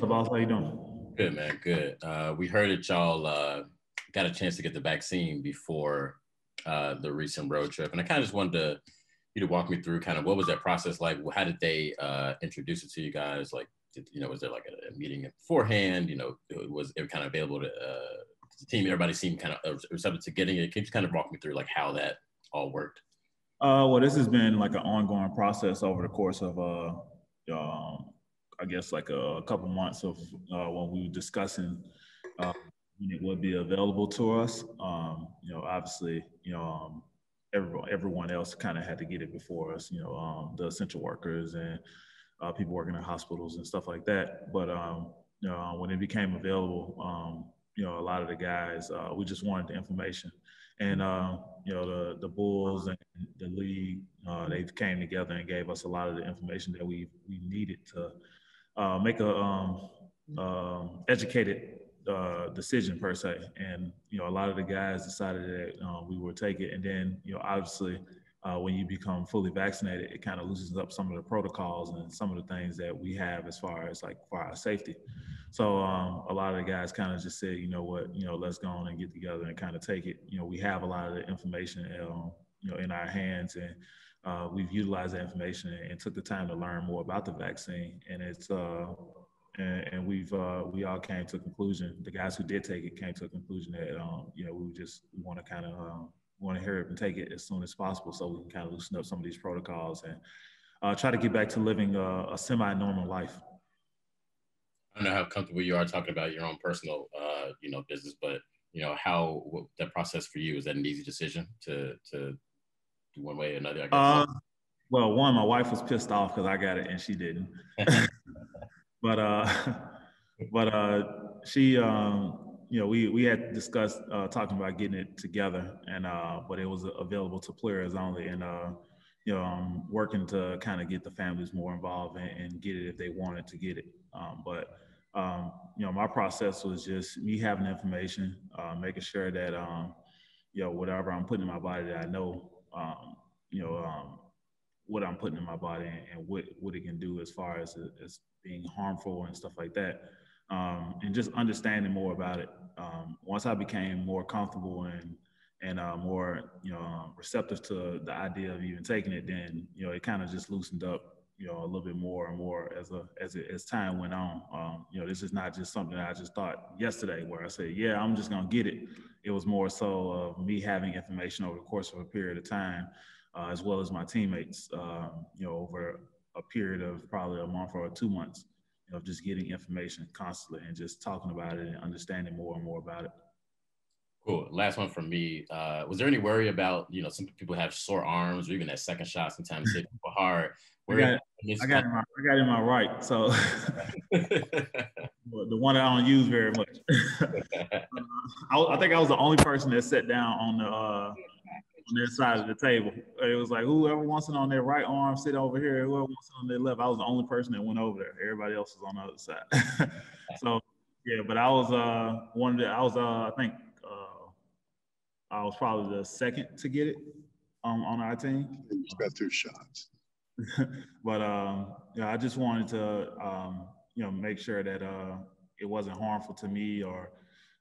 up, boss? How you doing? Good, man. Good. We heard that y'all got a chance to get the vaccine before the recent road trip, and I kind of just wanted you to walk me through kind of what was that process like? How did they introduce it to you guys? Like, was there like a meeting beforehand? Was it kind of available to the team? Everybody seemed kind of receptive to getting it. Can you just kind of walk me through like how that all worked? Well, this has been like an ongoing process over the course of, I guess, like a couple months of when we were discussing when it would be available to us. Obviously, everyone else kind of had to get it before us. The essential workers and people working in hospitals and stuff like that. But when it became available, a lot of the guys, we just wanted the information. And the Bulls and the league, they came together and gave us a lot of the information that we needed to make a educated decision per se. And a lot of the guys decided that we would take it. And then obviously when you become fully vaccinated, it kind of loosens up some of the protocols and some of the things that we have as far as like for our safety. So a lot of the guys kind of just said, let's go on and get together and kind of take it. We have a lot of the information, in our hands, and we've utilized that information and took the time to learn more about the vaccine. And it's and we all came to a conclusion. The guys who did take it came to a conclusion that we want to kind of want to hurry up and take it as soon as possible, so we can kind of loosen up some of these protocols and try to get back to living a semi-normal life. I don't know how comfortable you are talking about your own personal, business, but what that process for you, is that an easy decision to do one way or another? I guess. Well, one, my wife was pissed off because I got it and she didn't. but she, we had discussed talking about getting it together, and but it was available to players only, and I'm working to kind of get the families more involved and get it if they wanted to get it. My process was just me having information, making sure that, whatever I'm putting in my body, that I know, what I'm putting in my body and what it can do as far as being harmful and stuff like that. And just understanding more about it. Once I became more comfortable and more, receptive to the idea of even taking it, then, it kind of just loosened up, a little bit more and more as time went on. This is not just something that I just thought yesterday where I said, yeah, I'm just going to get it. It was more so of me having information over the course of a period of time, as well as my teammates, over a period of probably a month or 2 months, of just getting information constantly and just talking about it and understanding more and more about it. Cool. Last one from me. Was there any worry about, some people have sore arms or even that second shot sometimes hit people hard? I got it in my right. So the one I don't use very much. I think I was the only person that sat down on their side of the table. It was like, whoever wants it on their right arm, sit over here. Whoever wants it on their left. I was the only person that went over there. Everybody else was on the other side. So yeah, but I was I think I was probably the second to get it on our team. You got 2 shots. But I just wanted to make sure that it wasn't harmful to me or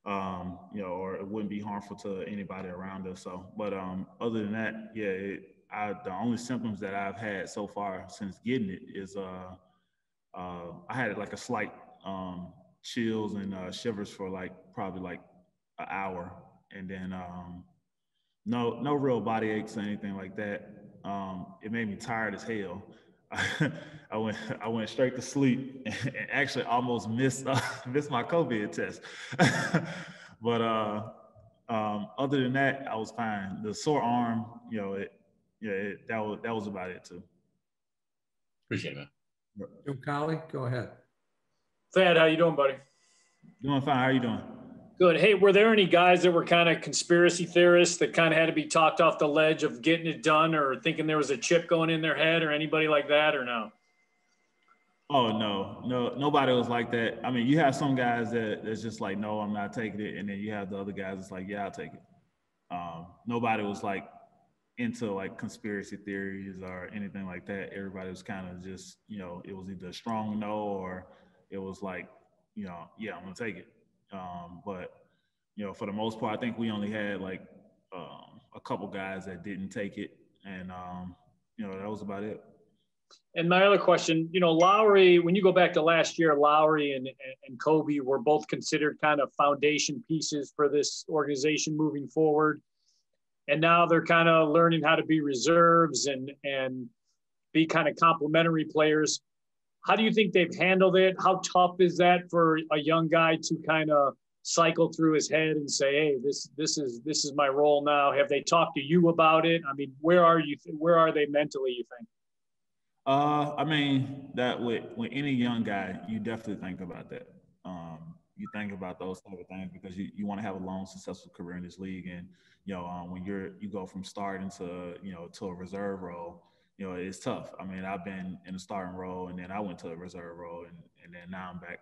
or it wouldn't be harmful to anybody around us. So, but other than that, yeah, the only symptoms that I've had so far since getting it is I had like a slight chills and shivers for probably like an hour, and then no real body aches or anything like that. It made me tired as hell. I went straight to sleep and actually almost missed my COVID test. But other than that, I was fine. The sore arm, that was about it too. Appreciate it, man. Joe Colley, go ahead. Thad, how you doing, buddy? Doing fine. How you doing? Good. Hey, were there any guys that were kind of conspiracy theorists that kind of had to be talked off the ledge of getting it done, or thinking there was a chip going in their head, or anybody like that, or no? Oh, no, nobody was like that. I mean, you have some guys that's just like, no, I'm not taking it. And then you have the other guys that's like, yeah, I'll take it. Nobody was like into like conspiracy theories or anything like that. Everybody was kind of just, it was either a strong no, or it was like, yeah, I'm gonna take it. But for the most part, I think we only had like a couple guys that didn't take it, and that was about it. And my other question, Lauri, when you go back to last year, Lauri and Coby were both considered kind of foundation pieces for this organization moving forward. And now they're kind of learning how to be reserves and be kind of complementary players. How do you think they've handled it? How tough is that for a young guy to kind of cycle through his head and say, hey, this is my role now? Have they talked to you about it? I mean, where are they mentally, you think? I mean, that with any young guy, you definitely think about that. You think about those type of things because you want to have a long, successful career in this league. And, when you go from starting to, to a reserve role, it's tough. I mean, I've been in a starting role and then I went to a reserve role and then now I'm back,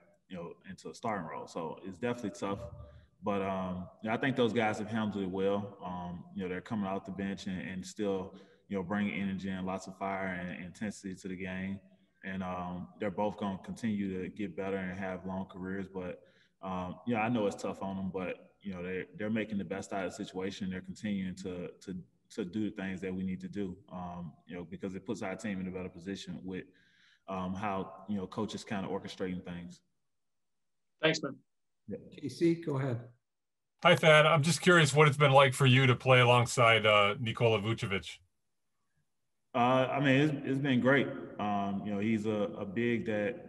into a starting role. So it's definitely tough. But I think those guys have handled it well. They're coming off the bench and still, bringing energy and lots of fire and intensity to the game. And they're both going to continue to get better and have long careers. But, I know it's tough on them, but, they're making the best out of the situation. They're continuing to do the things that we need to do, because it puts our team in a better position with how, coaches kind of orchestrating things. Thanks, man. Yeah. Casey, go ahead. Hi, Thad. I'm just curious what it's been like for you to play alongside Nikola Vucevic. I mean, it's been great. He's a big that,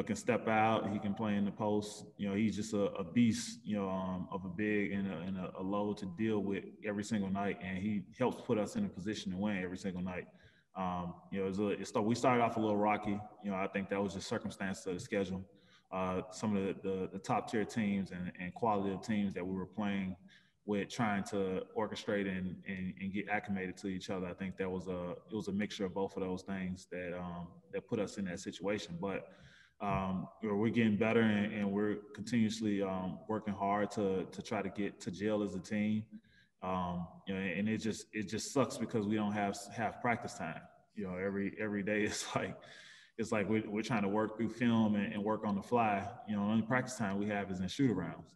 can step out. He can play in the post. He's just a beast, of a big and a load to deal with every single night. And he helps put us in a position to win every single night. We started off a little rocky. I think that was just circumstance of the schedule. Some of the top tier teams and quality of teams that we were playing with, trying to orchestrate and get acclimated to each other. I think it was a mixture of both of those things that put us in that situation. But we're getting better and we're continuously working hard to try to get to jail as a team. And it just sucks because we don't have practice time. Every day it's like we're trying to work through film and work on the fly. The only practice time we have is in shoot-arounds.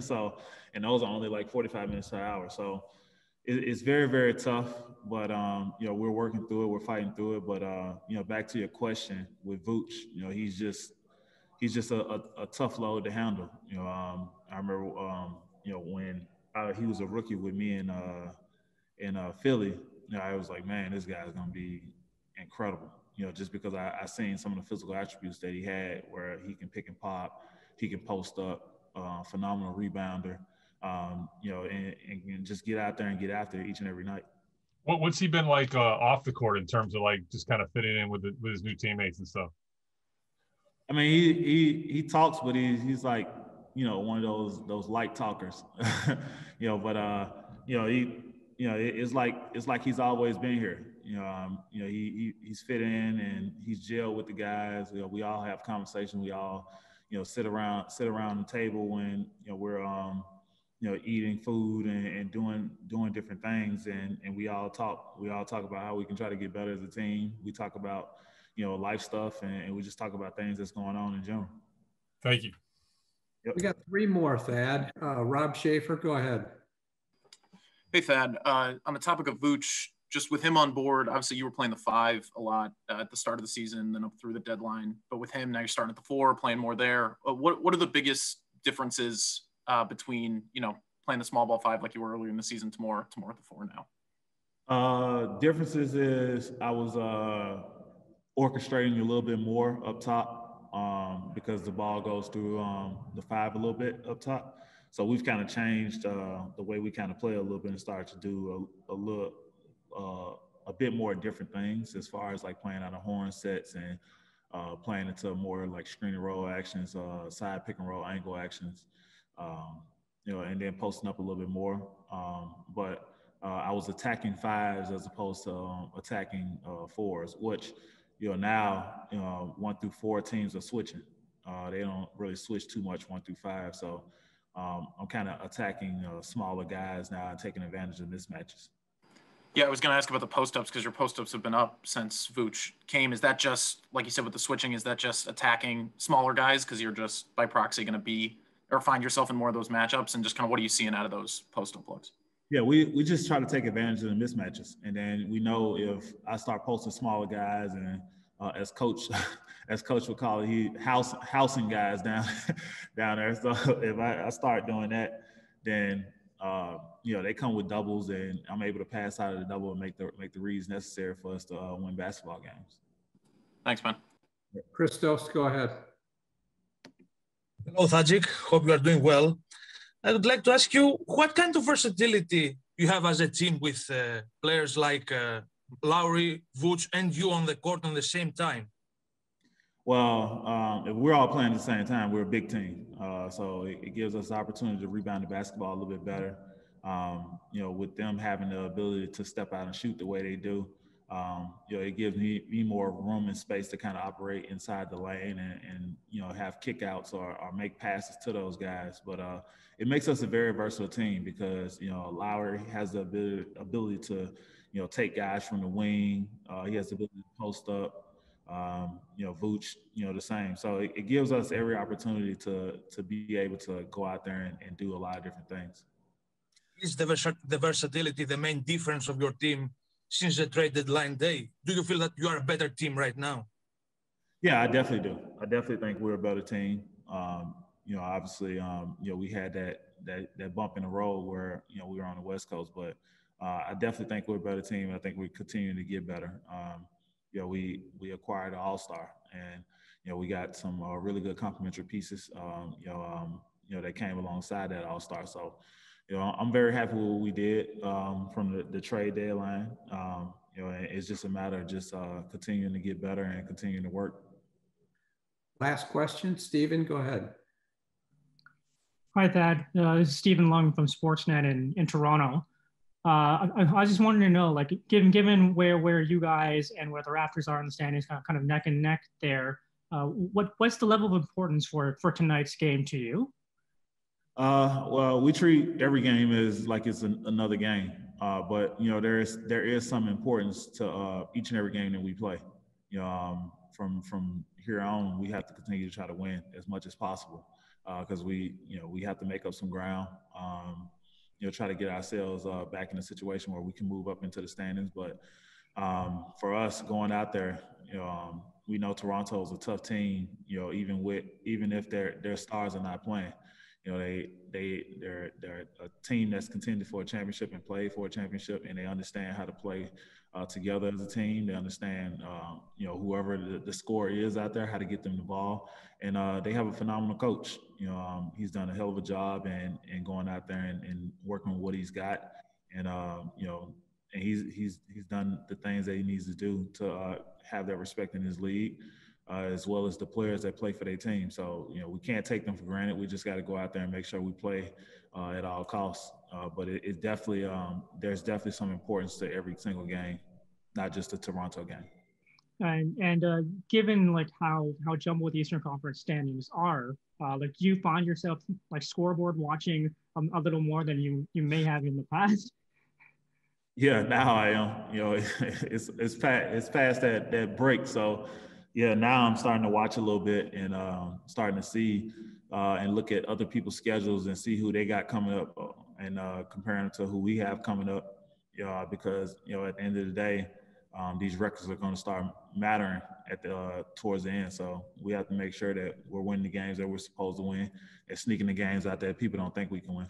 So, and those are only like 45 minutes to an hour. So it's very, very tough, but, we're working through it. We're fighting through it. But, back to your question with Vooch, he's just a tough load to handle. I remember, when he was a rookie with me in Philly, I was like, man, this guy's going to be incredible. Just because I seen some of the physical attributes that he had where he can pick and pop, he can post up, phenomenal rebounder, and just get out there and get after it each and every night. What's he been like off the court in terms of like just kind of fitting in with his new teammates and stuff? I mean, he talks, but he's like, one of those light talkers, but it's like he's always been here. He's fit in and he's gelled with the guys. We all have conversations. We all, sit around the table when, we're, eating food and doing different things. And we all talk about how we can try to get better as a team. We talk about, life stuff and we just talk about things that's going on in general. Thank you. Yep. We got three more, Thad. Rob Schaefer, go ahead. Hey, Thad. On the topic of Vooch, just with him on board, obviously you were playing the 5 a lot at the start of the season, then up through the deadline. But with him, now you're starting at the 4, playing more there. What are the biggest differences between, playing the small ball 5 like you were earlier in the season to more at the 4 now? Differences is I was orchestrating a little bit more up top because the ball goes through the 5 a little bit up top. So we've kind of changed the way we kind of play a little bit and started to do a bit more different things as far as like playing out of horn sets and playing into more like screen and roll actions, side pick and roll angle actions, and then posting up a little bit more. But I was attacking 5s as opposed to attacking 4s, which, now 1 through 4 teams are switching. They don't really switch too much 1 through 5. So I'm kind of attacking smaller guys now and taking advantage of mismatches. Yeah, I was going to ask about the post-ups because your post-ups have been up since Vooch came. Is that just, like you said with the switching, is that just attacking smaller guys because you're just by proxy going to be or find yourself in more of those matchups? And just kind of what are you seeing out of those post-up looks? Yeah, we just try to take advantage of the mismatches. And then we know if I start posting smaller guys and as coach would call it, he housing guys down there. So if I start doing that, then they come with doubles, and I'm able to pass out of the double and make the reads necessary for us to win basketball games. Thanks, man. Christos, go ahead. Hello, Thaddeus. Hope you are doing well. I would like to ask you what kind of versatility you have as a team with players like Lauri, Vuce, and you on the court at the same time. Well, if we're all playing at the same time, we're a big team. So it gives us the opportunity to rebound the basketball a little bit better. With them having the ability to step out and shoot the way they do, it gives me more room and space to kind of operate inside the lane and have kickouts or make passes to those guys. But it makes us a very versatile team because, Lauri has the ability to, take guys from the wing. He has the ability to post up. Vooch, the same. So it gives us every opportunity to be able to go out there and do a lot of different things. Is the versatility the main difference of your team since the trade deadline day? Do you feel that you are a better team right now? Yeah, I definitely do. I definitely think we're a better team. Obviously, we had that bump in the road where, we were on the West Coast, but I definitely think we're a better team. I think we're continuing to get better. We acquired an all-star, and we got some really good complementary pieces. That came alongside that all-star. So, I'm very happy with what we did from the trade deadline. It's just a matter of just continuing to get better and continuing to work. Last question, Stephen, go ahead. Hi, Thad. This is Stephen Lung from Sportsnet in Toronto. I just wanted to know, like, given where you guys and where the Raptors are in the standings, kind of neck and neck there, what's the level of importance for tonight's game to you? Well, we treat every game as like it's another game, but there is some importance to each and every game that we play. From here on, we have to continue to try to win as much as possible because we have to make up some ground. Try to get ourselves back in a situation where we can move up into the standings. But for us going out there, we know Toronto is a tough team. Even if their stars are not playing, they're a team that's contended for a championship and played for a championship, and they understand how to play together as a team. They understand, whoever the scorer is out there, how to get them the ball. And they have a phenomenal coach. He's done a hell of a job and going out there and working with what he's got. And, and he's done the things that he needs to do to have that respect in his league, as well as the players that play for their team. So, we can't take them for granted. We just got to go out there and make sure we play at all costs. But it definitely, there's definitely some importance to every single game, not just the Toronto game. And given like how jumbled the Eastern Conference standings are, like do you find yourself like scoreboard watching a little more than you may have in the past? Yeah, now I am. It's past that break. So yeah, now I'm starting to watch a little bit and starting to see and look at other people's schedules and see who they got coming up and comparing to who we have coming up. Because at the end of the day, these records are going to start mattering towards the end. So we have to make sure that we're winning the games that we're supposed to win and sneaking the games out there people don't think we can win.